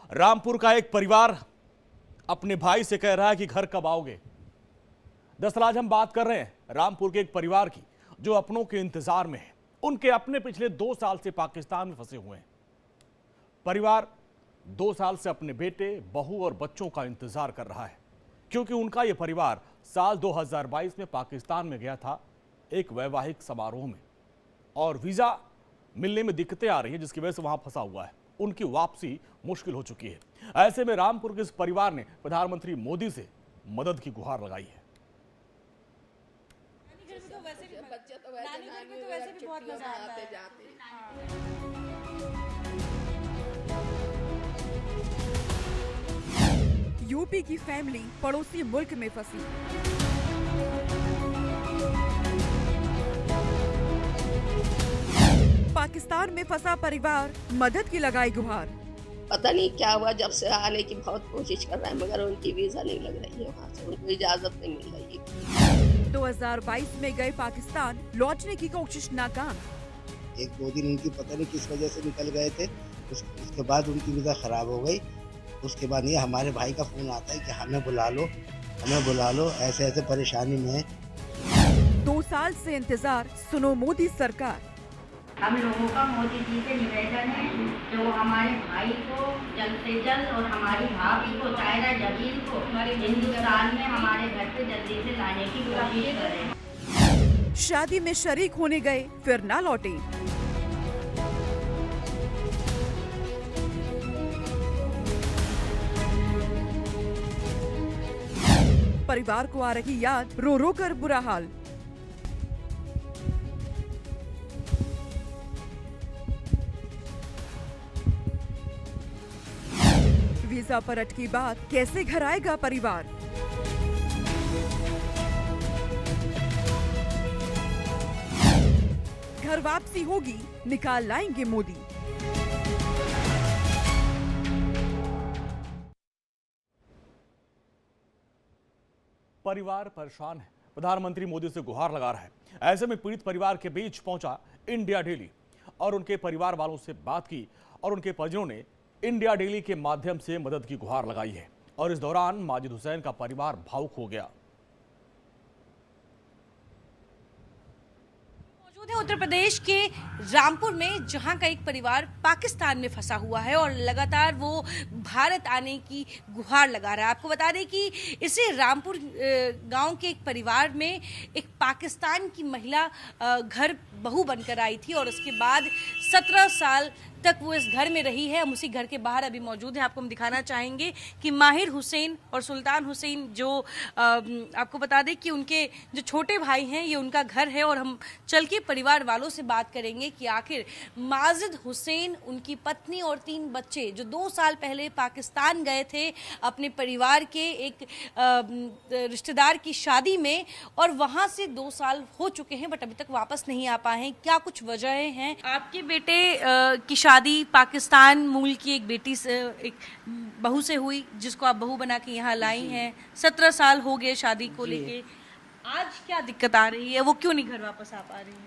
रामपुर का एक परिवार अपने भाई से कह रहा है कि घर कब आओगे। दरअसल आज हम बात कर रहे हैं रामपुर के एक परिवार की जो अपनों के इंतजार में है। उनके अपने पिछले 2 साल से पाकिस्तान में फंसे हुए हैं। परिवार 2 साल से अपने बेटे, बहू और बच्चों का इंतजार कर रहा है क्योंकि उनका यह परिवार साल 2022 में पाकिस्तान में गया था एक वैवाहिक समारोह में और वीजा मिलने में दिक्कतें आ रही है जिसकी वजह से वहां फंसा हुआ है। उनकी वापसी मुश्किल हो चुकी है। ऐसे में रामपुर के इस परिवार ने प्रधानमंत्री मोदी से मदद की गुहार लगाई है। यूपी की फैमिली पड़ोसी मुल्क में फंसी। पाकिस्तान में फंसा परिवार मदद की लगाई गुहार। पता नहीं क्या हुआ, जब से आने की बहुत कोशिश कर रहे हैं मगर उनकी वीजा नहीं लग रही है, वहाँ से उनको इजाजत नहीं मिल रही है। 2022 में गए पाकिस्तान, लौटने की कोशिश नाकाम। 1-2 दिन उनकी पता नहीं किस वजह से निकल गए थे। उसके बाद उनकी वीजा खराब हो गई। उसके बाद ये हमारे भाई का फोन आता है कि हमें बुला लो, ऐसे ऐसे परेशानी में है। 2 साल से इंतजार, सुनो मोदी सरकार। हम लोगों का मोदी जी से निवेदन है कि वो हमारे भाई को जल्द से जल्द और हमारी भाभी को, तायरा जमील को हिंदुस्तान में हमारे घर पे जल्दी से लाने की कोशिश करें। शादी में शरीक होने गए फिर ना लौटे। परिवार को आ रही याद, रो रो कर बुरा हाल। वीजा पर अटकी बात, कैसे घर आएगा परिवार। घर वापसी होगी, निकाल लाएंगे मोदी। परिवार परेशान है, प्रधानमंत्री मोदी से गुहार लगा रहा है। ऐसे में पीड़ित परिवार के बीच पहुंचा इंडिया डेली और उनके परिवार वालों से बात की और उनके परिजनों ने इंडिया डेली के माध्यम से मदद की गुहार लगाई है। और इस दौरान माजिद हुसैन का परिवार भावुक हो गया। मौजूद है उत्तर प्रदेश के रामपुर में, जहां का एक परिवार पाकिस्तान में फंसा हुआ है और लगातार वो भारत आने की गुहार लगा रहा है। आपको बता दें कि इसे रामपुर गांव के एक परिवार में एक पाकिस्तान की महिला घर बहू बनकर आई थी और उसके बाद 17 साल तक वो इस घर में रही है। हम उसी घर के बाहर अभी मौजूद हैं। आपको हम दिखाना चाहेंगे कि माहिर हुसैन और सुल्तान हुसैन, जो आपको बता दें कि उनके जो छोटे भाई हैं, ये उनका घर है और हम चल के परिवार वालों से बात करेंगे कि आखिर माजिद हुसैन, उनकी पत्नी और 3 बच्चे जो 2 साल पहले पाकिस्तान गए थे अपने परिवार के एक रिश्तेदार की शादी में और वहाँ से 2 साल हो चुके हैं बट अभी तक वापस नहीं आ पाए हैं। क्या कुछ वजहें हैं? आपके बेटे की शादी पाकिस्तान मूल की एक बेटी से, एक बहू से हुई, जिसको आप बहू बना के यहाँ लाई हैं। 17 साल हो गए शादी को लेके। आज क्या दिक्कत आ रही है? वो क्यों नहीं घर वापस आ पा रही है?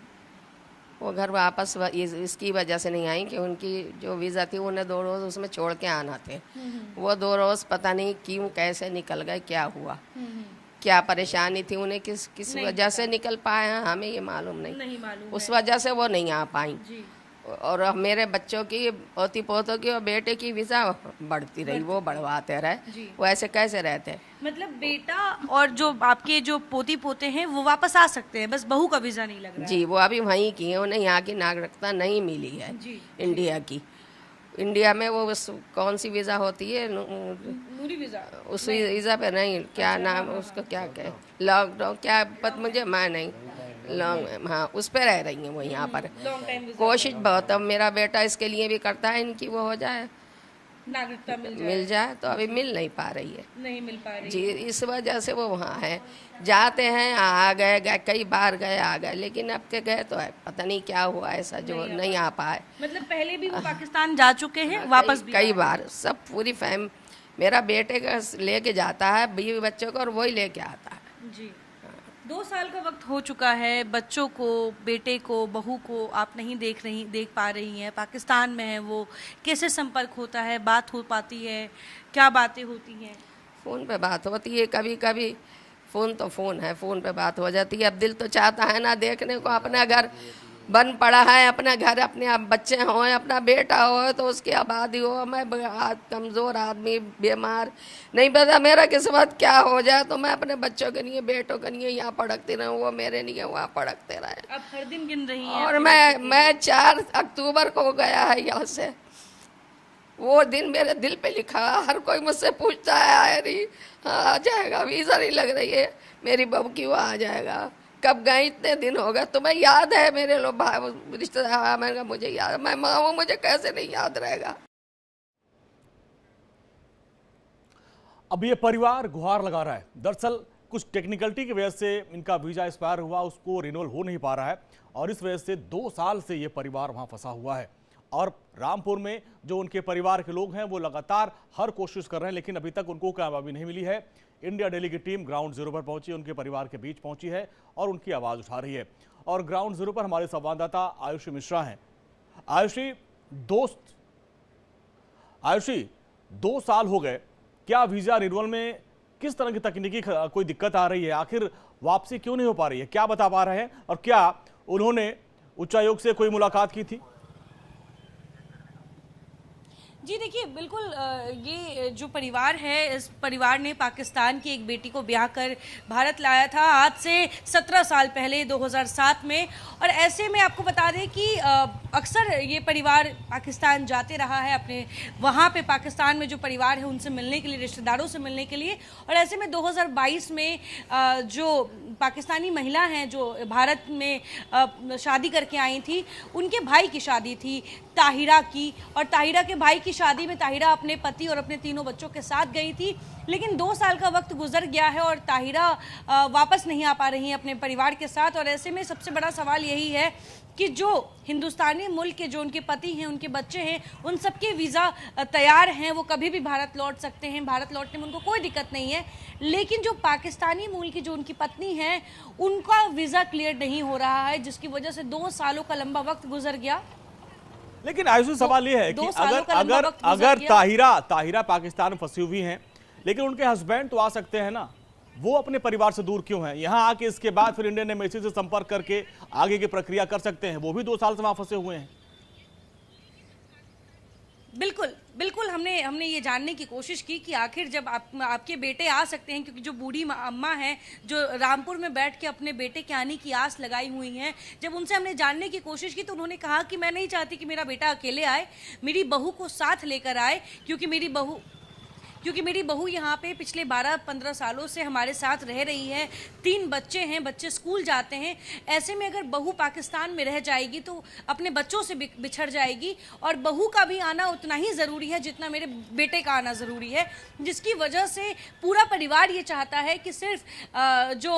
वो घर वापस इसकी वजह से नहीं आई कि उनकी जो वीज़ा थी उन्हें 2 रोज़ उसमें छोड़ के आना थे। वो 2 रोज़ पता नहीं क्यों कैसे निकल गए, क्या हुआ, क्या परेशानी थी उन्हें, किस वजह से निकल पाए हैं हमें ये मालूम नहीं मालूम उस वजह से वो नहीं आ पाई। और मेरे बच्चों की, पोती पोतों की और बेटे की वीज़ा बढ़ती रही, वो बढ़वाते रहे। वो ऐसे कैसे रहते? मतलब बेटा और जो आपके जो पोती पोते हैं वो वापस आ सकते हैं, बस बहू का वीज़ा नहीं लग रहा है। जी, वो अभी वहीं की है, उन्हें यहाँ की नागरिकता नहीं मिली है इंडिया की। इंडिया में वो कौन सी वीज़ा होती है, नूरी वीज़ा, उस वीज़ा पे नहीं, क्या नाम उसको, क्या कहे, लॉकडाउन, क्या मुझे मैं नहीं, लॉन्ग, हाँ उस पे रह रही हैं वो यहाँ पर। कोशिश बहुत, अब मेरा बेटा इसके लिए भी करता है इनकी वो हो जाए, नागरिकता मिल जाए, तो अभी मिल नहीं पा रही है। नहीं मिल पा रही जी, इस वजह से वो वहाँ है। जाते हैं, आ गए, कई बार गए, आ गए, लेकिन अब के गए तो है, पता नहीं क्या हुआ ऐसा जो नहीं आ पाए। मतलब पहले भी वो पाकिस्तान जा चुके हैं, वापस भी कई बार, सब पूरी मेरा बेटे का लेके जाता है, बीवी बच्चों को, और वही लेके आता है। जी। 2 साल का वक्त हो चुका है, बच्चों को, बेटे को, बहू को आप नहीं देख पा रही हैं, पाकिस्तान में है वो, कैसे संपर्क होता है, बात हो पाती है, क्या बातें होती हैं? फ़ोन पे बात होती है कभी कभी, फ़ोन तो फ़ोन है, फ़ोन पे बात हो जाती है। अब दिल तो चाहता है ना देखने को, अपना घर बन पड़ा है, अपना घर, अपने आप बच्चे हों, अपना बेटा हो तो उसकी आबादी हो। मैं कमज़ोर आदमी, बीमार, नहीं पता मेरा किस्मत क्या हो जाए, तो मैं अपने बच्चों के लिए, बेटों के लिए यहाँ पड़कती रहूँ, वो मेरे लिए वहाँ पड़कते रहे। अब हर दिन गिन रही हैं? और मैं 4 अक्टूबर को गया है यहाँ से, वो दिन मेरे दिल पे लिखा। हर कोई मुझसे पूछता है आया नहीं, हाँ आ जाएगा, वीज़ा नहीं लग रही है मेरी बहू की, वो आ जाएगा। कब गए, इतने दिन हो गए, तुम्हें याद है मेरे लोग भाई रिश्तेदार? मैंने कहा मुझे याद, मैं माँ हूँ, मुझे कैसे नहीं याद रहेगा। अब ये परिवार गुहार लगा रहा है। दरअसल कुछ टेक्निकलिटी की वजह से इनका वीजा एक्सपायर हुआ, उसको रिन्यूअल हो नहीं पा रहा है और इस वजह से 2 साल से ये परिवार वहां फंसा हुआ है। और रामपुर में जो उनके परिवार के लोग हैं वो लगातार हर कोशिश कर रहे हैं, लेकिन अभी तक उनको कामयाबी नहीं मिली है। इंडिया डेली की टीम ग्राउंड जीरो पर पहुंची, उनके परिवार के बीच पहुंची है और उनकी आवाज उठा रही है। और ग्राउंड जीरो पर हमारे संवाददाता आयुषी मिश्रा हैं। आयुषी, 2 साल हो गए, क्या वीजा रिन्यूअल में किस तरह की तकनीकी कोई दिक्कत आ रही है? आखिर वापसी क्यों नहीं हो पा रही है, क्या बता पा रहे हैं? और क्या उन्होंने उच्चायोग से कोई मुलाकात की थी? जी देखिए, बिल्कुल ये जो परिवार है, इस परिवार ने पाकिस्तान की एक बेटी को ब्याह कर भारत लाया था आज से 17 साल पहले 2007 में। और ऐसे में आपको बता दें कि अक्सर ये परिवार पाकिस्तान जाते रहा है, अपने वहाँ पे पाकिस्तान में जो परिवार है उनसे मिलने के लिए, रिश्तेदारों से मिलने के लिए। और ऐसे में 2022 में जो पाकिस्तानी महिला हैं जो भारत में शादी करके आई थी, उनके भाई की शादी थी ताहिरा की, और ताहिरा के भाई की शादी में ताहिरा अपने पति और अपने 3 बच्चों के साथ गई थी। लेकिन 2 साल का वक्त गुजर गया है और ताहिरा वापस नहीं आ पा रही हैं अपने परिवार के साथ। और ऐसे में सबसे बड़ा सवाल यही है कि जो हिंदुस्तानी मुल्क के जो उनके पति हैं, उनके बच्चे हैं, उन सबके वीज़ा तैयार हैं, वो कभी भी भारत लौट सकते हैं, भारत लौटने में उनको कोई दिक्कत नहीं है। लेकिन जो पाकिस्तानी मूल की जो उनकी पत्नी हैं, उनका वीज़ा क्लियर नहीं हो रहा है, जिसकी वजह से 2 सालों का लंबा वक्त गुजर गया। लेकिन आयुषी, सवाल ये है कि अगर ताहिरा पाकिस्तान में फंसी हुई हैं, लेकिन उनके हस्बैंड तो आ सकते हैं ना, वो अपने परिवार से दूर क्यों हैं? यहाँ आके इसके बाद फिर इंडियन एम्बेसी से संपर्क करके आगे की प्रक्रिया कर सकते हैं, वो भी 2 साल से वहां फंसे हुए हैं। बिल्कुल हमने ये जानने की कोशिश की कि आखिर जब आपके बेटे आ सकते हैं, क्योंकि जो बूढ़ी अम्मा हैं जो रामपुर में बैठ के अपने बेटे के आने की आस लगाई हुई हैं, जब उनसे हमने जानने की कोशिश की तो उन्होंने कहा कि मैं नहीं चाहती कि मेरा बेटा अकेले आए, मेरी बहू को साथ लेकर आए, क्योंकि मेरी बहू यहाँ पे पिछले 12-15 सालों से हमारे साथ रह रही है, 3 बच्चे हैं, बच्चे स्कूल जाते हैं। ऐसे में अगर बहू पाकिस्तान में रह जाएगी तो अपने बच्चों से बिछड़ जाएगी, और बहू का भी आना उतना ही ज़रूरी है जितना मेरे बेटे का आना ज़रूरी है। जिसकी वजह से पूरा परिवार ये चाहता है कि सिर्फ जो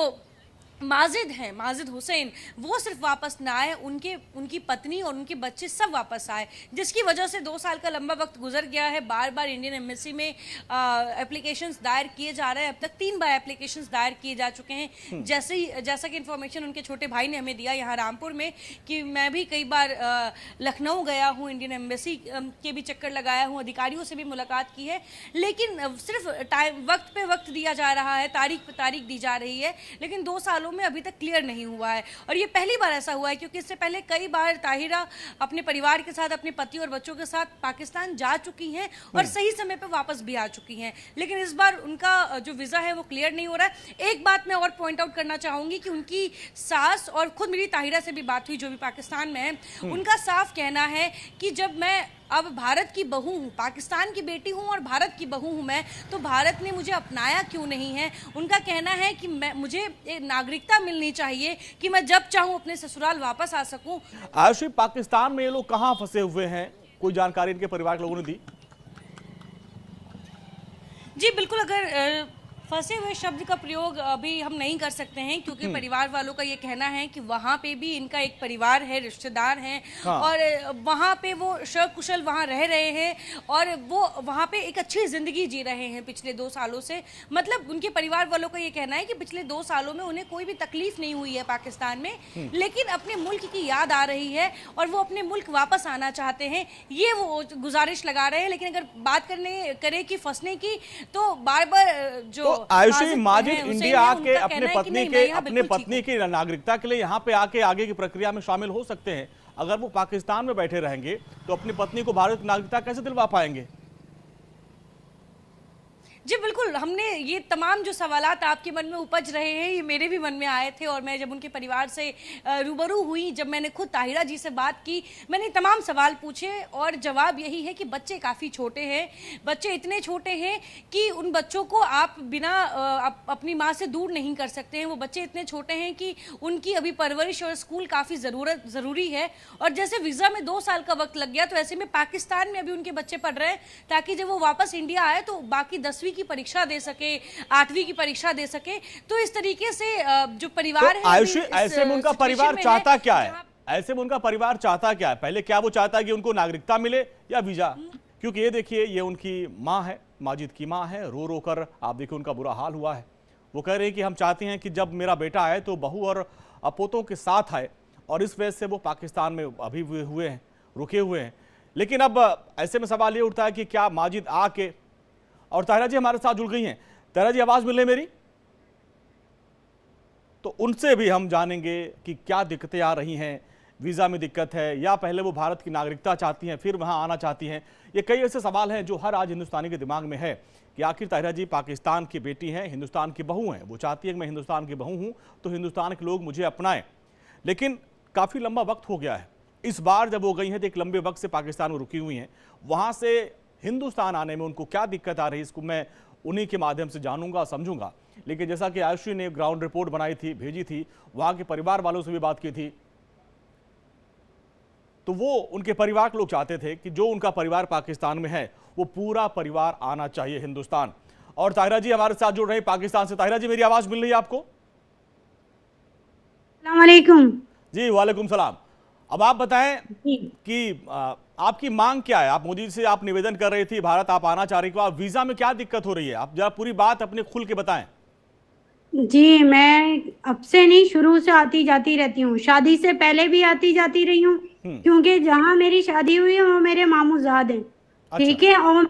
माजिद हैं, माजिद हुसैन, वो सिर्फ वापस ना आए, उनकी पत्नी और उनके बच्चे सब वापस आए। जिसकी वजह से 2 साल का लंबा वक्त गुजर गया है। बार बार इंडियन एम्बेसी में एप्लीकेशंस दायर किए जा रहे हैं। अब तक 3 बार एप्लीकेशंस दायर किए जा चुके हैं। जैसा कि इन्फॉर्मेशन उनके छोटे भाई ने हमें दिया यहाँ रामपुर में, कि मैं भी कई बार लखनऊ गया हूँ, इंडियन एम्बेसी के भी चक्कर लगाया हूँ, अधिकारियों से भी मुलाकात की है, लेकिन सिर्फ वक्त पे वक्त दिया जा रहा है, तारीख पे तारीख दी जा रही है, लेकिन 2 सालों में अभी तक क्लियर नहीं हुआ है। और ये पहली बार ऐसा हुआ है, क्योंकि इससे पहले कई बार ताहिरा अपने परिवार के साथ, अपने पति और बच्चों के साथ पाकिस्तान जा चुकी हैं और सही समय पे वापस भी आ चुकी हैं, लेकिन इस बार उनका जो वीज़ा है वो क्लियर नहीं हो रहा है। एक बात मैं और पॉइंट आउट करना चाहूँगी कि उनकी सास, और खुद मेरी ताहिरा से भी बात हुई जो भी पाकिस्तान में है, उनका साफ कहना है कि जब मैं अब भारत की बहू हूँ, पाकिस्तान की बेटी हूँ और भारत की बहू हूँ मैं, तो भारत ने मुझे अपनाया क्यों नहीं है। उनका कहना है कि मुझे नागरिकता मिलनी चाहिए कि मैं जब चाहूँ अपने ससुराल वापस आ सकूँ। आयुषी, पाकिस्तान में ये लोग कहाँ फंसे हुए हैं, कोई जानकारी इनके परिवार के लोगों ने दी? जी बिल्कुल, अगर फंसे हुए शब्द का प्रयोग अभी हम नहीं कर सकते हैं, क्योंकि परिवार वालों का ये कहना है कि वहाँ पे भी इनका एक परिवार है, रिश्तेदार हैं, हाँ। और वहाँ पे वो सकुशल वहाँ रह रहे हैं और वो वहाँ पे एक अच्छी जिंदगी जी रहे हैं पिछले 2 सालों से। मतलब उनके परिवार वालों का ये कहना है कि पिछले 2 सालों में उन्हें कोई भी तकलीफ नहीं हुई है पाकिस्तान में, लेकिन अपने मुल्क की याद आ रही है और वो अपने मुल्क वापस आना चाहते हैं, ये वो गुजारिश लगा रहे हैं। लेकिन अगर बात करें कि फंसने की, तो बार बार जो तो आयुषी, माजिद हुसैन इंडिया है, आके उनका अपने कहना है कि पत्नी नहीं, के मैं यहाँ अपने बिल्कुल ठीक पत्नी की नागरिकता के लिए यहाँ पे आके आगे की प्रक्रिया में शामिल हो सकते हैं। अगर वो पाकिस्तान में बैठे रहेंगे तो अपनी पत्नी को भारत की नागरिकता कैसे दिलवा पाएंगे? जी बिल्कुल, हमने ये तमाम जो सवालात आपके मन में उपज रहे हैं, ये मेरे भी मन में आए थे, और मैं जब उनके परिवार से रूबरू हुई, जब मैंने खुद ताहिरा जी से बात की, मैंने तमाम सवाल पूछे और जवाब यही है कि बच्चे काफ़ी छोटे हैं। बच्चे इतने छोटे हैं कि उन बच्चों को आप बिना अपनी माँ से दूर नहीं कर सकते हैं। वो बच्चे इतने छोटे हैं कि उनकी अभी परवरिश और स्कूल काफ़ी ज़रूरी है। और जैसे वीज़ा में 2 साल का वक्त लग गया, तो ऐसे में पाकिस्तान में अभी उनके बच्चे पढ़ रहे हैं, ताकि जब वो वापस इंडिया आए तो बाकी 10वीं की परीक्षा दे सके, 8वीं की परीक्षा दे सके। तो इस तरीके से जो परिवार है, आयुषी, ऐसे में उनका परिवार चाहता क्या है? ऐसे में उनका परिवार चाहता क्या है? पहले क्या वो चाहता है कि उनको नागरिकता मिले या वीजा? क्योंकि ये देखिए, ये उनकी माँ है, माजिद की माँ है, रो रो कर आप देखिए उनका बुरा हाल हुआ है। वो कह रहे हैं कि हम चाहते हैं कि जब मेरा बेटा आए तो बहू और पोतों के साथ आए, और इस वजह से वो पाकिस्तान में अभी हुए हैं, रुके हुए हैं। लेकिन अब ऐसे में सवाल ये उठता है कि क्या माजिद आके, और ताहिरा जी हमारे साथ जुड़ गई हैं। ताहिरा जी, आवाज मिल रही मेरी? तो उनसे भी हम जानेंगे कि क्या दिक्कतें आ रही हैं, वीज़ा में दिक्कत है या पहले वो भारत की नागरिकता चाहती हैं फिर वहां आना चाहती हैं। ये कई ऐसे सवाल हैं जो हर आज हिंदुस्तानी के दिमाग में है कि आखिर ताहिरा जी पाकिस्तान की बेटी हैं, हिंदुस्तान की बहू हैं। वो चाहती है कि मैं हिंदुस्तान की बहू हूं तो हिंदुस्तान के लोग मुझे अपनाएं। लेकिन काफ़ी लंबा वक्त हो गया है। इस बार जब वो गई हैं तो एक लंबे वक्त से पाकिस्तान में रुकी हुई हैं। वहाँ से हिंदुस्तान आने में उनको क्या दिक्कत आ रही है, इसको मैं उन्हीं के माध्यम से जानूंगा, समझूंगा। लेकिन जैसा कि आयुषी ने ग्राउंड रिपोर्ट बनाई थी, भेजी थी, वहाँ के परिवार वालों से भी बात की थी, तो वो उनके परिवार के लोग चाहते थे कि जो उनका परिवार पाकिस्तान में है वो पूरा परिवार आना चाहिए हिंदुस्तान। और ताहिरा जी हमारे साथ जुड़ रहे हैं पाकिस्तान से। ताहिरा जी, मेरी आवाज़ मिल रही है आपको? अस्सलाम वालेकुम। जी वालेकुम सलाम। अब आप बताएं कि आपकी मांग क्या है? आप मोदी से आप निवेदन कर रही थी, भारत आप आना चाह रही थी, आप वीजा में क्या दिक्कत हो रही है? आप जरा पूरी बात अपने खुल के बताएं। जी, मैं अब से नहीं, शुरू से आती जाती रहती हूँ। शादी से पहले भी आती जाती रही हूँ, क्योंकि जहाँ मेरी शादी हुई है वो मेरे मामूजाद हैं। ठीक है, और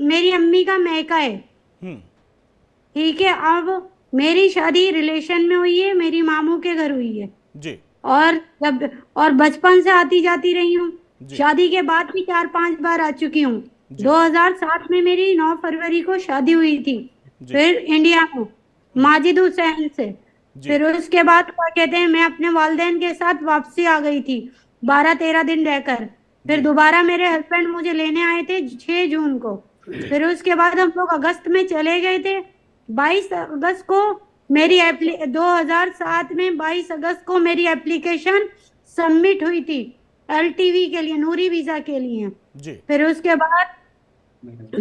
मेरी अम्मी का मैका है। ठीक है, अब मेरी शादी रिलेशन में हुई है, मेरी मामू के घर हुई है जी। और बचपन से आती जाती रही हूँ। शादी के बाद भी 4-5 बार आ चुकी हूँ। 2007 में मेरी 9 फरवरी को शादी हुई थी, फिर इंडिया में माजिद हुसैन से। फिर उसके बाद क्या कहते हैं, मैं अपने वालिदैन के साथ वापसी आ गई थी 12-13 दिन रहकर। फिर दोबारा मेरे हस्बैंड मुझे लेने आए थे 6 जून को। फिर उसके बाद हम लोग अगस्त में चले गए थे। 22 अगस्त को मेरी 2007 में 22 अगस्त को मेरी एप्लीकेशन सबमिट हुई थी LTV के लिए, नूरी वीजा के लिए जी। फिर उसके बाद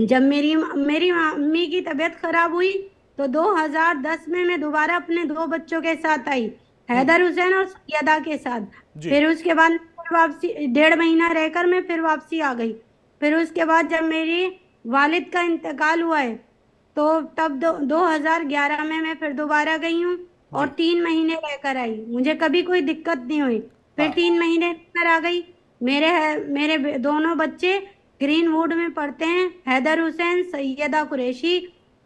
जब मेरी अम्मी की तबीयत खराब हुई तो 2010 में मैं दोबारा अपने 2 बच्चों के साथ आई, हैदर हुसैन और सैयदा के साथ। फिर उसके बाद वापसी 1.5 महीना रहकर मैं फिर वापसी आ गई। फिर उसके बाद जब मेरी वालिद का इंतकाल हुआ है तो तब 2011 में मैं फिर दोबारा गई हूँ और 3 महीने रहकर आई। मुझे कभी कोई दिक्कत नहीं हुई। फिर 3 महीने रहकर आ गई। मेरे दोनों बच्चे ग्रीनवुड में पढ़ते हैं, हैदर हुसैन, सैयदा कुरैशी,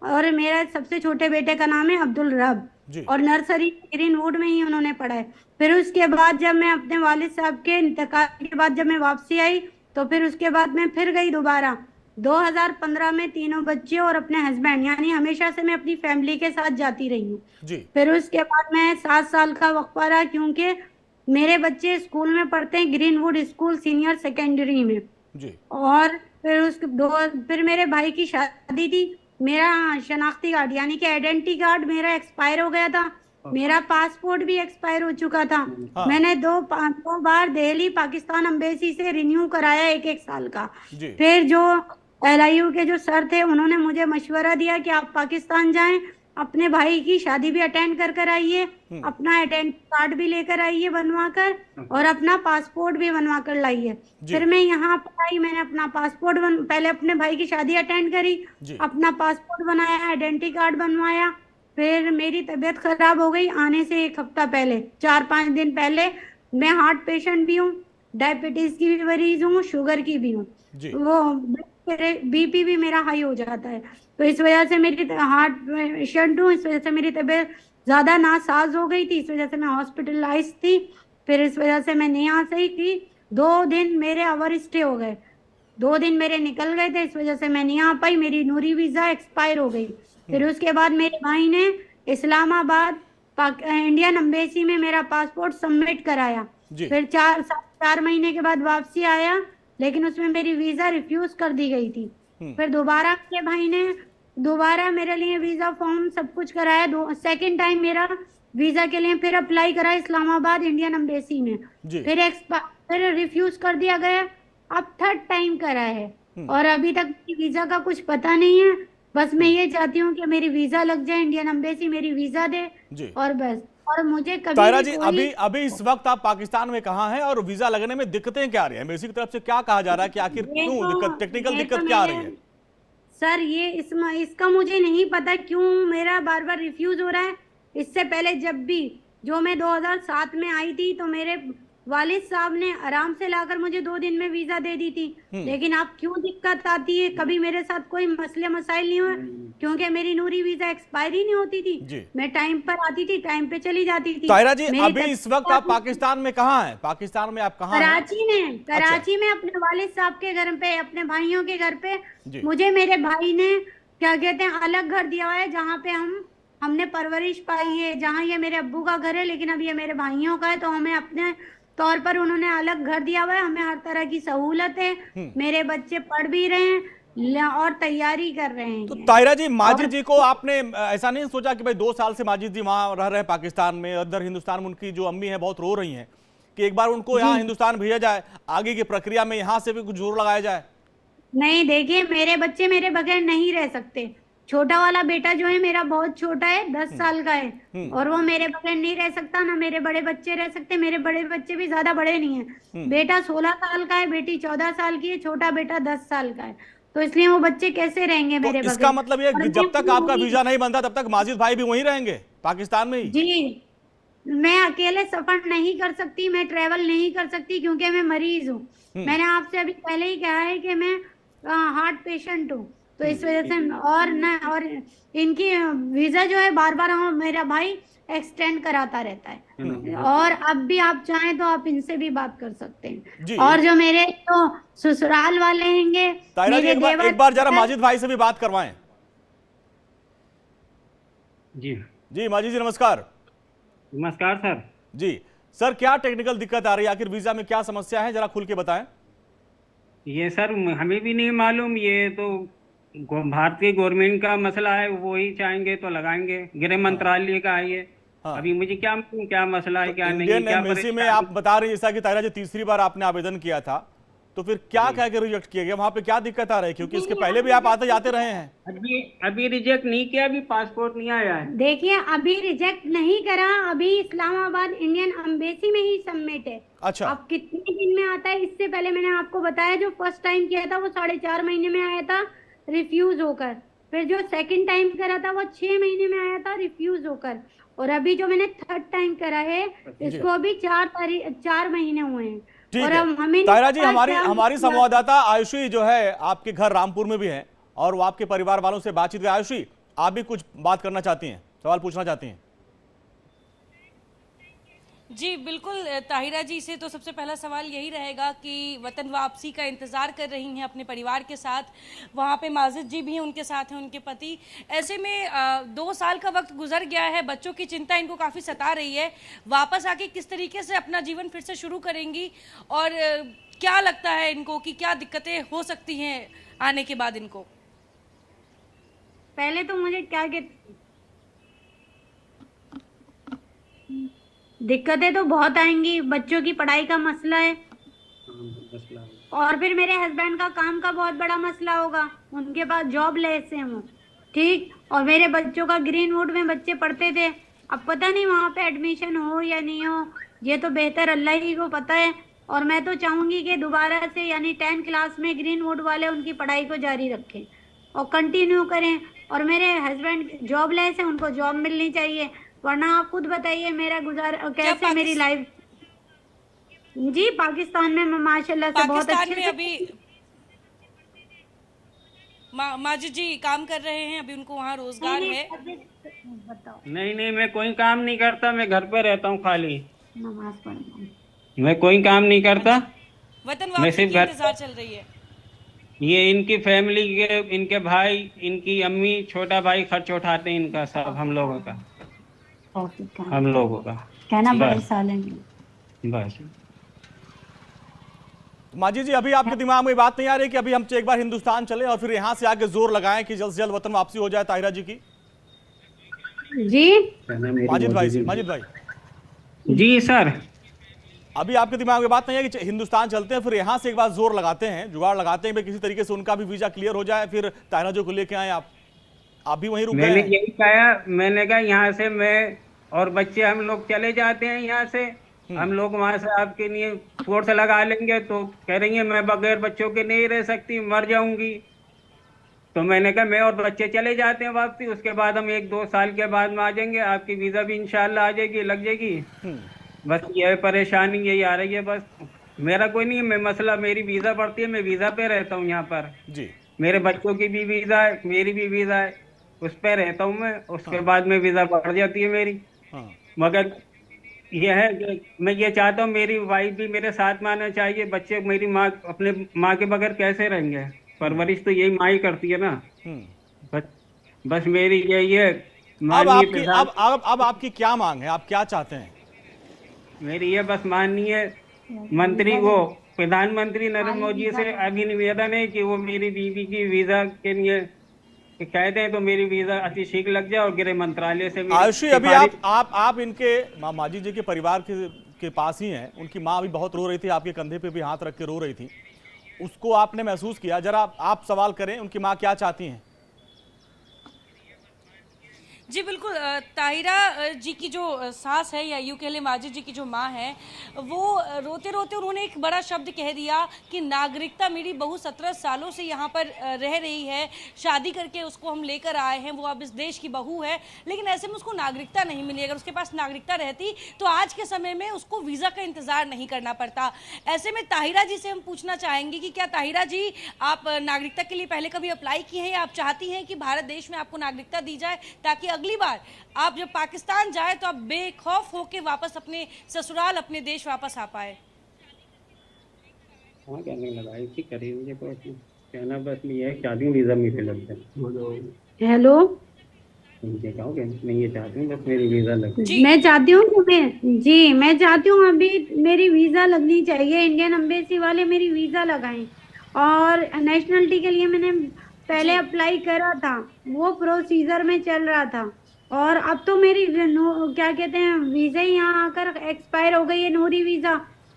और मेरा सबसे छोटे बेटे का नाम है अब्दुल रब, और नर्सरी ग्रीनवुड में ही उन्होंने पढ़ा है। फिर उसके बाद जब मैं अपने वालिद साहब के इंतकाल के बाद जब मैं वापसी आई तो फिर उसके बाद मैं फिर गई दोबारा 2015 में, 3 बच्चे और अपने हस्बैंड, यानी हमेशा से मैं अपनी फैमिली के साथ जाती रही हूँ। फिर उसके बाद मैं 7 साल का वक्फा रहा, क्योंकि मेरे बच्चे स्कूल में पढ़ते हैं, ग्रीनवुड स्कूल सीनियर सेकेंडरी में जी। और फिर मेरे भाई की शादी थी। मेरा शनाख्ती कार्ड यानी कि आइडेंटिटी कार्ड मेरा एक्सपायर हो गया था, मेरा पासपोर्ट भी एक्सपायर हो चुका था। मैंने 2 बार दिल्ली पाकिस्तान एम्बेसी से रिन्यू कराया 1-1 साल का। फिर जो LIU के जो सर थे उन्होंने मुझे मशवरा दिया कि आप पाकिस्तान जाएं, अपने भाई की शादी भी अटेंड कर आइए, अपना आइडेंटिटी कार्ड भी लेकर आइए बनवा कर, और अपना पासपोर्ट भी बनवा कर लाइए। फिर मैं यहाँ पर आई, मैंने अपना पासपोर्ट पहले अपने भाई की शादी अटेंड करी, अपना पासपोर्ट बनाया, आइडेंटिटी कार्ड बनवाया। फिर मेरी तबीयत खराब हो गई आने से 1 हफ्ता पहले, 4-5 दिन पहले। मैं हार्ट पेशेंट भी हूँ, डायबिटीज की भी मरीज हूँ, शुगर की भी हूँ, वो BP भी मेरा हाई हो जाता है। तो इस वजह से मेरी हार्ट पेशेंट हूँ, इस वजह से मेरी तबीयत ज्यादा नासाज हो गई थी, इस वजह से मैं हॉस्पिटलाइज थी। फिर इस वजह से मैं नहीं आ सही थी। 2 दिन मेरे ओवर स्टे हो गए, 2 दिन मेरे निकल गए थे, इस वजह से मैं नहीं आ पाई। मेरी नूरी वीजा एक्सपायर हो गई। फिर उसके बाद मेरे भाई ने इस्लामाबाद इंडियन एम्बेसी में मेरा पासपोर्ट सबमिट कराया। फिर 4 महीने के बाद वापसी आया, लेकिन उसमें मेरी वीजा रिफ्यूज कर दी गई थी। फिर दोबारा मेरे भाई ने दोबारा मेरे लिए वीजा फॉर्म सब कुछ कराया। सेकंड टाइम मेरा वीजा के लिए फिर अप्लाई करा इस्लामाबाद इंडियन एम्बेसी में, फिर रिफ्यूज कर दिया गया। अब 3rd टाइम करा है और अभी तक वीजा का कुछ पता नहीं है। बस मैं ये चाहती हूँ कि मेरी वीजा लग जाए, इंडियन एम्बेसी मेरी वीजा दे, और बस। और मुझे कभी ताहिरा जी, अभी इस वक्त आप पाकिस्तान में कहाँ हैं और वीजा लगने में दिक्कतें क्या आ रही है? एम्बेसी की तरफ से क्या कहा जा रहा है कि आखिर क्यों दिक्कत, टेक्निकल दिक्कत क्या आ रही है? सर ये इसका मुझे नहीं पता क्यों मेरा बार बार रिफ्यूज हो रहा है। इससे पहले जब भी जो मैं 2007 में आई थी तो मेरे वालिद साहब ने आराम से लाकर मुझे 2 दिन में वीजा दे दी थी। लेकिन अब क्यों दिक्कत आती है? कभी मेरे साथ कोई मसले मसाइल नहीं हुए, क्योंकि मेरी नूरी वीजा एक्सपायरी नहीं होती थी। मैं टाइम पर आती थी, टाइम पे चली जाती थी। ताहिरा जी, अभी इस वक्त आप पाकिस्तान में कहाँ हैं? पाकिस्तान में आप कहाँ हैं? कराची में अपने वालिद साहब के घर पे, अपने भाइयों के घर पे। मुझे मेरे भाई ने क्या कहते हैं अलग घर दिया हुआ है, जहाँ पे हमने परवरिश पाई है, जहाँ ये मेरे अब्बू का घर है, लेकिन अब ये मेरे भाइयों का है। तो हमें अपने तौर पर उन्होंने अलग घर दिया हुआ है, हमें हर तरह की सहूलत है। मेरे बच्चे पढ़ भी रहे हैं और तैयारी कर रहे हैं। तो ताहिरा जी, माजिद जी को आपने ऐसा नहीं सोचा कि भाई 2 साल से माजिद जी वहां रह रहे हैं पाकिस्तान में, अंदर हिंदुस्तान में उनकी जो अम्मी है बहुत रो रही हैं, कि एक बार उनको यहाँ हिंदुस्तान भेजा जाए, आगे की प्रक्रिया में यहाँ से भी कुछ जोर लगाया जाए? नहीं, देखिए मेरे बच्चे मेरे बगैर नहीं रह सकते। छोटा वाला बेटा जो है मेरा बहुत छोटा है, 10 साल का है, और वो मेरे बगैर नहीं रह सकता। ना मेरे बड़े बच्चे रह सकते, मेरे बड़े बच्चे भी ज्यादा बड़े नहीं हैं। बेटा 16 साल का है, बेटी 14 साल की है, छोटा बेटा 10 साल का है। तो इसलिए वो बच्चे कैसे रहेंगे मेरे बगैर? इसका मतलब ये जब तक आपका वीजा नहीं बनता तब तक माजिद भाई भी वहीं रहेंगे पाकिस्तान में ही? जी, मैं अकेले सफर नहीं कर सकती, मैं ट्रेवल नहीं कर सकती, क्योंकि मैं मरीज हूँ। मैंने आपसे अभी पहले ही कहा है कि मैं हार्ट पेशेंट हूँ, तो इस वजह से और इनकी वीजा जो है बार बार मेरा भाई एक्सटेंड कराता रहता है। और अब भी आप चाहें तो आप इनसे भी बात कर सकते हैं। और जो मेरे तो ससुराल वाले हैंगे, एक बार जरा माजिद भाई से भी बात करवाएं। जी माजिद जी, नमस्कार। नमस्कार सर। जी सर, क्या टेक्निकल दिक्कत आ रही है? आखिर वीजा में क्या समस्या है, जरा खुल के बताएं। ये सर हमें भी नहीं मालूम, ये तो भारतीय गवर्नमेंट का मसला है, वो ही चाहेंगे तो लगाएंगे, गृह मंत्रालय का है ये। अभी मुझे क्या मसला है, क्या नहीं। इंडियन एम्बेसी में आप बता रहे हैं जैसा कि ताहिरा जी 3री बार आपने आवेदन किया था, तो फिर क्या कह के रिजेक्ट किया गया? वहां पे क्या दिक्कत आ रही है? क्योंकि इसके पहले भी आप आते जाते रहे हैं। अभी रिजेक्ट नहीं किया, अभी पासपोर्ट नहीं आया है। देखिए अभी रिजेक्ट नहीं करा, अभी इस्लामाबाद इंडियन एम्बेसी में ही सबमिट है। अच्छा, अब कितने दिन में आता है? इससे पहले मैंने आपको बताया, जो फर्स्ट टाइम किया था वो 4.5 महीने में आया था रिफ्यूज होकर। फिर जो सेकंड टाइम करा था वो 6 महीने में आया था रिफ्यूज होकर। और अभी जो मैंने 3rd टाइम करा है, इसको अभी 4 महीने हुए हैं। और ताहिरा जी, हमारी संवाददाता आयुषी जो है आपके घर रामपुर में भी है और वो आपके परिवार वालों से बातचीत कर। आयुषी, आप भी कुछ बात करना चाहती हैं, सवाल पूछना चाहती हैं? जी बिल्कुल ताहिरा जी से तो सबसे पहला सवाल यही रहेगा कि वतन वापसी का इंतज़ार कर रही हैं अपने परिवार के साथ, वहाँ पे माजिद जी भी हैं, उनके साथ हैं उनके पति। ऐसे में 2 साल का वक्त गुजर गया है, बच्चों की चिंता इनको काफ़ी सता रही है। वापस आके किस तरीके से अपना जीवन फिर से शुरू करेंगी और क्या लगता है इनको कि क्या दिक्कतें हो सकती हैं आने के बाद इनको? पहले तो मुझे क्या दिक्कतें तो बहुत आएंगी, बच्चों की पढ़ाई का मसला है, और फिर मेरे हस्बैंड का काम का बहुत बड़ा मसला होगा। उनके पास जॉब लेस है वो, ठीक। और मेरे बच्चों का ग्रीनवुड में बच्चे पढ़ते थे, अब पता नहीं वहां पे एडमिशन हो या नहीं हो, ये तो बेहतर अल्लाह ही को पता है। और मैं तो चाहूंगी कि दोबारा से यानी 10 क्लास में ग्रीनवुड वाले उनकी पढ़ाई को जारी रखें और कंटिन्यू करें। और मेरे हस्बैंड जॉब लेस है, उनको जॉब मिलनी चाहिए, वरना आप खुद बताइए मेरा कैसे मेरी लाइफ। जी पाकिस्तान में मैं माशाल्लाह से बहुत पाकिस्तान अच्छे में से अभी माजिद जी काम कर रहे हैं, अभी उनको वहाँ रोजगार है। बताओ। नहीं, मैं कोई काम नहीं करता, मैं घर पे रहता हूँ खाली, नमाज पढ़ना। मैं कोई काम नहीं करता। वतन मैं वापसी सिर्फ की घर, इंतजार चल रही है। ये इनकी फैमिली के, इनके भाई, इनकी अम्मी, छोटा भाई खर्च उठाते हैं इनका, सब हम लोगों का, हम लोगों का कहना बड़े बस साल है। बस। माजिद जी, अभी आपके दिमाग में बात नहीं आ रही कि अभी हम एक बार हिंदुस्तान चले और फिर यहाँ से आके जोर लगाएं कि जल्द से जल्द वतन वापसी हो जाए ताहिरा जी की? जी माजिद भाई जी सर, अभी आपके दिमाग में बात नहीं है कि हिंदुस्तान चलते हैं, फिर यहाँ से एक बार जोर लगाते हैं, जुगाड़ लगाते हैं कि किसी तरीके से उनका भी वीजा क्लियर हो जाए, फिर ताहिरा जी को लेके आए आप भी वहीं रुक गए मैंने हैं? यही कहा, मैंने कहा यहाँ से मैं और बच्चे हम लोग चले जाते हैं यहाँ से, हम लोग वहां से आपके लिए फोर्स लगा लेंगे। तो कह रही है मैं बगैर बच्चों के नहीं रह सकती, मर जाऊंगी। तो मैंने कहा मैं और बच्चे चले जाते हैं वापसी, उसके बाद हम 1-2 साल के बाद में आ जाएंगे, आपकी वीजा भी इंशाल्लाह आ जाएगी, लग जाएगी। बस ये परेशानी यही आ रही है। बस मेरा कोई नहीं है, मैं मसला मेरी वीजा पड़ती है, मैं वीजा पे रहता हूँ यहाँ पर जी। मेरे बच्चों की भी वीजा है, मेरी भी वीजा है, उस पे रहता हूँ मैं। उसके बाद में वीजा बढ़ जाती है मेरी। मगर यह है कि मैं ये चाहता हूँ मेरी वाइफ भी मेरे साथ में आना चाहिए। बच्चे मेरी माँ, अपने माँ के बगैर कैसे रहेंगे? परवरिश तो यही माँ ही करती है ना। बस मेरी यही है। अब आपकी क्या मांग है, आप क्या चाहते हैं? मेरी ये बस माननीय मंत्री, वो प्रधानमंत्री नरेंद्र मोदी से अभी निवेदन है कि वो मेरी बीवी की वीजा के लिए कहते हैं तो मेरी वीजा अति शीघ्र लग जाए, और गृह मंत्रालय से आयुषी, अभी आप इनके माजिद जी के परिवार के पास ही हैं। उनकी माँ अभी बहुत रो रही थी, आपके कंधे पे भी हाथ रख के रो रही थी, उसको आपने महसूस किया? जरा आप सवाल करें, उनकी माँ क्या चाहती हैं? जी बिल्कुल, ताहिरा जी की जो सास है, या यूँ कह ले माजिद जी की जो माँ है, वो रोते रोते उन्होंने एक बड़ा शब्द कह दिया कि नागरिकता मेरी बहू 17 सालों से यहाँ पर रह रही है, शादी करके उसको हम लेकर आए हैं, वो अब इस देश की बहू है, लेकिन ऐसे में उसको नागरिकता नहीं मिली। अगर उसके पास नागरिकता रहती तो आज के समय में उसको वीज़ा का इंतज़ार नहीं करना पड़ता। ऐसे में ताहिरा जी से हम पूछना चाहेंगे कि क्या ताहिरा जी आप नागरिकता के लिए पहले कभी अप्लाई किए हैं, या आप चाहती हैं कि भारत देश में आपको नागरिकता दी जाए, ताकि अगली बार आप जब पाकिस्तान जाए तो आप बेखौफ होके वापस अपने ससुराल, अपने देश वापस आ पाए? हाँ, कहने लगा इसी करिए, मुझे कोई कहना बस ये है, शादी वीजा मुझे लगता है। हेलो, मुझे कहोगे मैं ये चाहती हूँ बस मेरी वीजा लग। मैं चाहती हूँ मैं चाहती हूँ अभी मेरी वीजा लगनी चाहिए, इंडियन एम्बेसी वाले मेरी वीजा लगाएं। और नेशनलिटी के लिए मैंने पहले अप्लाई करा था, वो प्रोसीजर में चल रहा था, और अब तो मेरी क्या कहते हैं वीजा ही यहाँ आकर एक्सपायर हो गई है, नोरी वीजा,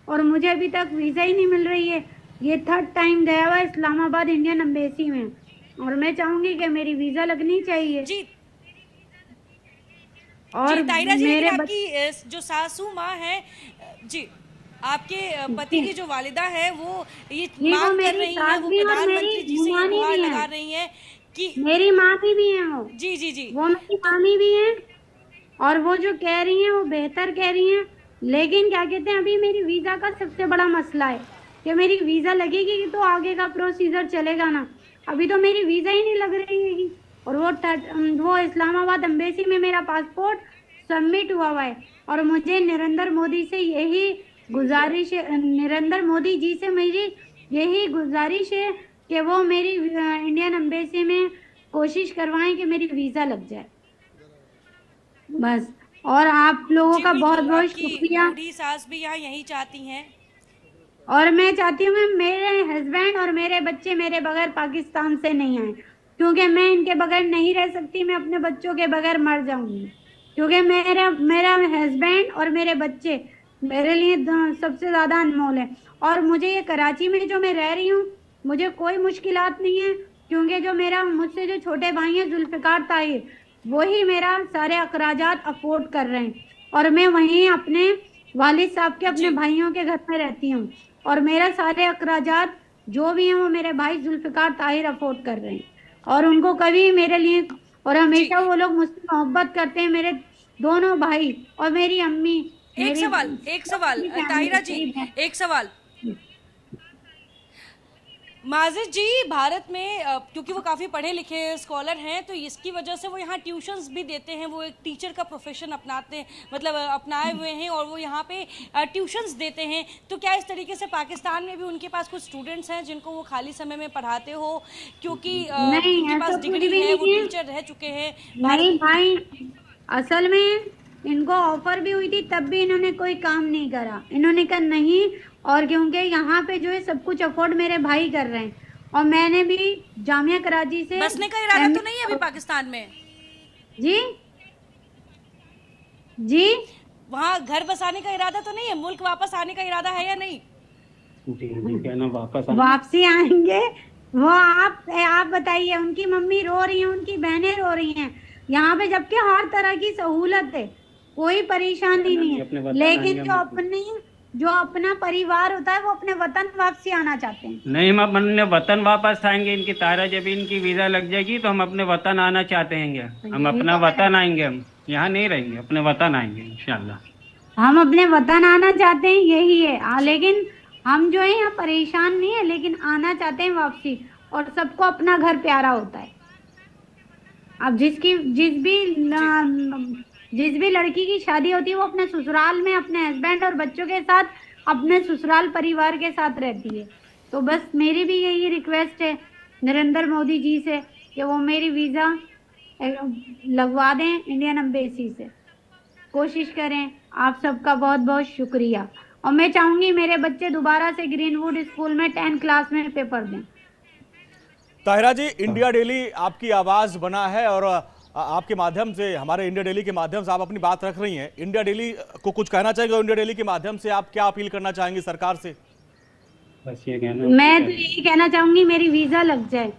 और मुझे अभी तक वीजा ही नहीं मिल रही है। ये 3rd टाइम गया हुआ इस्लामाबाद इंडियन एम्बेसी में, और मैं चाहूंगी कि मेरी वीजा लगनी चाहिए। जी और ताहिरा जी, मेरे आपकी जो सासू माँ है जी, आपके पति की जो वालिदा है, वो ये मांग कर रही है, वो प्रधानमंत्री जी से ये गुहार लगा रही है कि मेरी मामी भी है वो। जी जी जी, वो मेरी मामी भी है, और वो जो कह रही हैं वो बेहतर कह रही हैं, लेकिन क्या कहते हैं अभी मेरी वीजा का सबसे बड़ा मसला है कि मेरी वीजा लगेगी तो आगे का प्रोसीजर चलेगा ना। अभी तो मेरी वीजा ही नहीं लग रही है, और वो इस्लामाबाद एम्बेसी में मेरा पासपोर्ट सबमिट हुआ है। और मुझे नरेंद्र मोदी से यही गुजारिश है, नरेंद्र मोदी जी से मेरी यही गुजारिश है कि वो मेरी इंडियन एम्बेसी में कोशिश करवाएं कि मेरी वीजा लग जाए बस। और आप लोगों का बहुत बहुत शुक्रिया। बूढ़ी सास भी यहाँ यही चाहती हैं, और मैं चाहती हूँ मेरे हस्बैंड और मेरे बच्चे मेरे बगैर पाकिस्तान से नहीं आए, क्योंकि मैं इनके बगैर नहीं रह सकती, मैं अपने बच्चों के बगैर मर जाऊंगी, क्योंकि मेरा हस्बैंड और मेरे बच्चे मेरे लिए सबसे ज़्यादा अनमोल है। और मुझे ये कराची में जो मैं रह रही हूँ, मुझे कोई मुश्किलात नहीं है, क्योंकि जो मेरा मुझसे जो छोटे भाई हैं जुल्फिकार ताहिर, वही मेरा सारे अखराजात अफोर्ड कर रहे हैं, और मैं वहीं अपने वालिद साहब के अपने भाइयों के घर में रहती हूँ, और मेरा सारे अखराजात जो भी हैं वो मेरे भाई जुल्फिकार ताहिर अफोर्ड कर रहे हैं, और उनको कभी मेरे लिए, और हमेशा वो लोग मुझसे मोहब्बत करते हैं, मेरे दोनों भाई और मेरी अम्मी। एक सवाल ताहिरा जी, एक सवाल। माजिद जी, भारत में क्योंकि वो काफ़ी पढ़े लिखे स्कॉलर हैं, तो इसकी वजह से वो यहाँ ट्यूशन्स भी देते हैं, वो एक टीचर का प्रोफेशन अपनाए हुए हैं, और वो यहाँ पे ट्यूशन्स देते हैं। तो क्या इस तरीके से पाकिस्तान में भी उनके पास कुछ स्टूडेंट्स हैं जिनको वो खाली समय में पढ़ाते हो, क्योंकि उनके पास डिग्री है, वो टीचर रह चुके हैं? नहीं भाई, असल में इनको ऑफर भी हुई थी, तब भी इन्होंने कोई काम नहीं करा। इन्होंने कहा नहीं, और क्योंकि यहाँ पे जो है सब कुछ अफोर्ड मेरे भाई कर रहे हैं, और मैंने भी जामिया कराची से बसने का इरादा तो नहीं है अभी पाकिस्तान में? जी वहाँ घर बसाने का इरादा तो नहीं है? मुल्क वापस आने का इरादा है या नहीं? जी वापसी आएंगे। वो आप बताइए, उनकी मम्मी रो रही है, उनकी बहनें रो रही हैं यहाँ पे, जबकि हर तरह की सहूलत है, कोई परेशानी नहीं है, लेकिन जो अपना परिवार होता है वो अपने वतन वापसी आना चाहते हैं। नहीं, हम अपने वतन वापस आएंगे। इनकी तारा जबीन की वीजा लग जाएगी तो हम अपने वतन आना चाहते हैं। हम अपना वतन आएंगे, हम यहाँ नहीं रहेंगे, अपने वतन आएंगे इंशाल्लाह। हम अपने वतन आना चाहते हैं, यही है। लेकिन हम जो है यहाँ परेशान नहीं है, लेकिन आना चाहते हैं वापसी, और सबको अपना घर प्यारा होता है। अब जिस भी लड़की की शादी होती है वो अपने ससुराल में अपने हस्बैंड और बच्चों के साथ अपने ससुराल परिवार के साथ रहती है। तो बस मेरी भी यही रिक्वेस्ट है नरेंद्र मोदी जी से कि वो मेरी वीज़ा लगवा दें इंडियन एम्बेसी से, कोशिश करें। आप सबका बहुत बहुत शुक्रिया, और मैं चाहूँगी मेरे बच्चे दोबारा से ग्रीनवुड स्कूल में 10th क्लास में पेपर दें। ताहिरा जी, इंडिया डेली आपकी आवाज़ बना है, और आपके माध्यम से, हमारे इंडिया डेली के माध्यम से आप अपनी बात रख रही हैं। इंडिया डेली को कुछ कहना चाहेंगे, इंडिया डेली के माध्यम से आप क्या अपील करना चाहेंगे सरकार से? बस ये कहना, मैं तो यही कहना चाहूंगी मेरी वीजा लग जाए,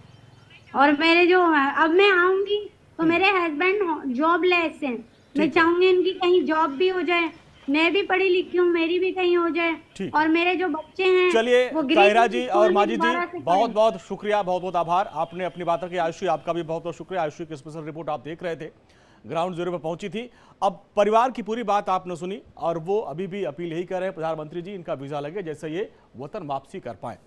और मेरे जो अब मैं आऊंगी तो मेरे हस्बैंड जॉबलेस हैं, मैं चाहूंगी इनकी कहीं जॉब भी हो जाए, मैं भी पढ़ी लिखी हूँ, मेरी भी कहीं हो जाए, और मेरे जो बच्चे हैं। चलिए ताहिरा जी और माजिद जी, बहुत बहुत शुक्रिया, बहुत बहुत आभार, आपने अपनी बात रखी। आयुषी, आपका भी बहुत बहुत शुक्रिया। आयुषी की स्पेशल रिपोर्ट आप देख रहे थे, ग्राउंड जीरो पर पहुंची थी। अब परिवार की पूरी बात आपने सुनी, और वो अभी भी अपील यही कर रहे हैं प्रधानमंत्री जी, इनका वीजा लगे जैसे ये वतन वापसी कर पाए।